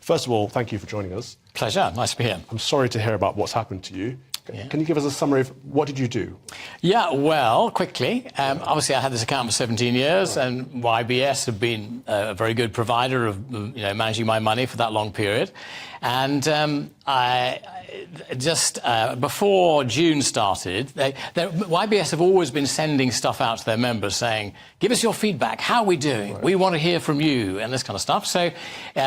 First of all, thank you for joining us. Pleasure. Nice to be here. I'm sorry to hear about what's happened to you. Yeah. Can you give us a summary of what did you do? Yeah, well, quickly. Obviously, I had this account for 17 years, and YBS have been a very good provider of managing my money for that long period. And I just before June started, YBS have always been sending stuff out to their members saying, give us your feedback, how are we doing? Right. We want to hear from you, and this kind of stuff. So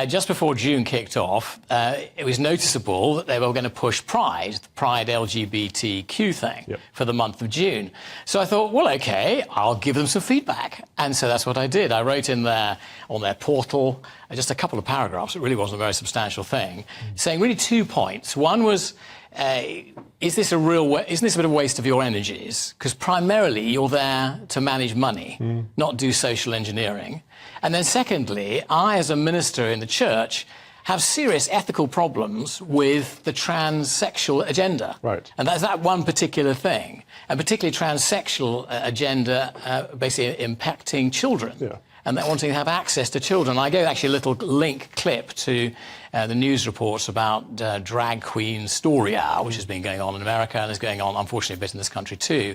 just before June kicked off, it was noticeable that they were going to push Pride, the Pride LGBTQ thing, for the month of June. So I thought, well, OK, I'll give them some feedback. And so that's what I did. I wrote in there on their portal just a couple of paragraphs. It really wasn't a very substantial thing, saying really 2 points. One was, isn't this a bit of a waste of your energies? Because primarily you're there to manage money, not do social engineering. And then secondly, I, as a minister in the church, have serious ethical problems with the transsexual agenda. Right. And that's that one particular thing, and particularly transsexual agenda basically impacting children. Yeah. And they're wanting to have access to children. I gave actually a little link clip to the news reports about drag queen story hour, which has been going on in America and is going on, unfortunately, a bit in this country too,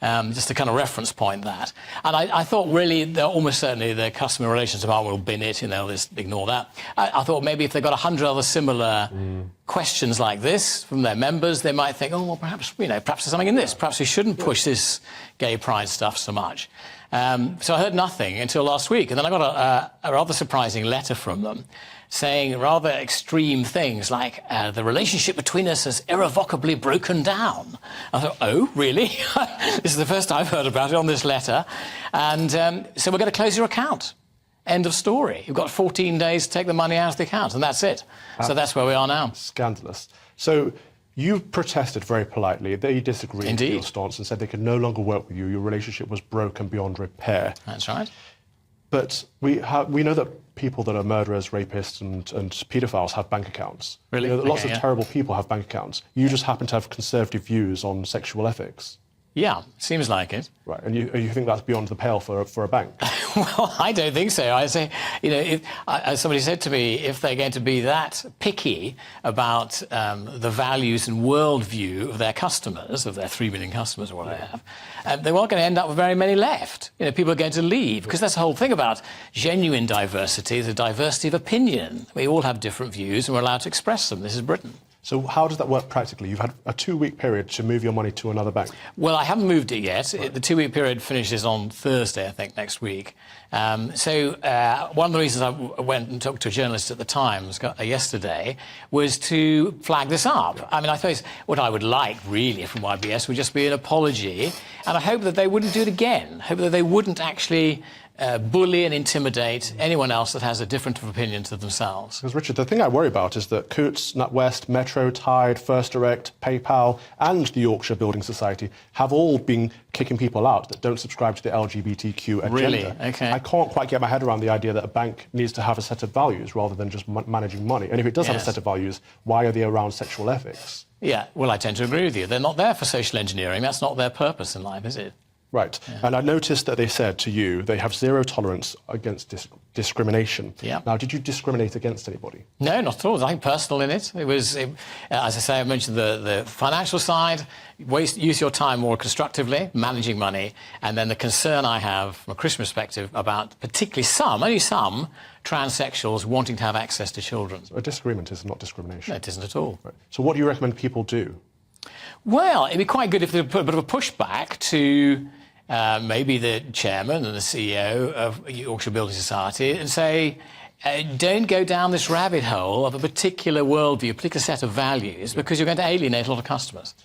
just to kind of reference point that. And I thought really, almost certainly the customer relations department will bin it, just ignore that. I thought maybe if they've got 100 other similar questions like this from their members, they might think, oh, well, perhaps there's something in this. Perhaps we shouldn't push this gay pride stuff so much. So I heard nothing until last week, and then I got a rather surprising letter from them saying rather extreme things like, the relationship between us has irrevocably broken down. I thought, oh, really? This is the first I've heard about it on this letter. And so we're going to close your account. End of story. You've got 14 days to take the money out of the account, and that's it. So that's where we are now. Scandalous. So you protested very politely. They disagreed with your stance and said they could no longer work with you. Your relationship was broken beyond repair. That's right. But we know that people that are murderers, rapists and paedophiles have bank accounts. Really? Lots of terrible people have bank accounts. You just happen to have conservative views on sexual ethics. Yeah, seems like it. Right, and you think that's beyond the pale for a bank? Well, I don't think so. I say, as somebody said to me, if they're going to be that picky about the values and worldview of their customers, of their 3 million customers or what they have, they weren't going to end up with very many left. People are going to leave, because that's the whole thing about genuine diversity, the diversity of opinion. We all have different views and we're allowed to express them. This is Britain. So how does that work practically? You've had a 2-week period to move your money to another bank. Well, I haven't moved it yet. Right. The 2-week period finishes on Thursday, I think, next week. So one of the reasons I went and talked to a journalist at the Times yesterday was to flag this up. I mean, I suppose what I would like, really, from YBS would just be an apology, and I hope that they wouldn't do it again. I hope that they wouldn't actually bully and intimidate anyone else that has a different opinion to themselves. Because, Richard, the thing I worry about is that Coutts, NatWest, Metro, Tide, First Direct, PayPal and the Yorkshire Building Society have all been kicking people out that don't subscribe to the LGBTQ agenda. Really? OK. I can't quite get my head around the idea that a bank needs to have a set of values rather than just managing money. And if it does have a set of values, why are they around sexual ethics? Yeah, well, I tend to agree with you. They're not there for social engineering. That's not their purpose in life, is it? Right. Yeah. And I noticed that they said to you they have zero tolerance against discrimination. Yeah. Now, did you discriminate against anybody? No, not at all. There's nothing personal in it. It was, as I say, I mentioned the financial side, use your time more constructively, managing money, and then the concern I have from a Christian perspective about particularly only some, transsexuals wanting to have access to children. So a disagreement is not discrimination. No, it isn't at all. Right. So what do you recommend people do? Well, it'd be quite good if they put a bit of a pushback to maybe the chairman and the CEO of Yorkshire Building Society and say, don't go down this rabbit hole of a particular worldview, a particular set of values, because you're going to alienate a lot of customers.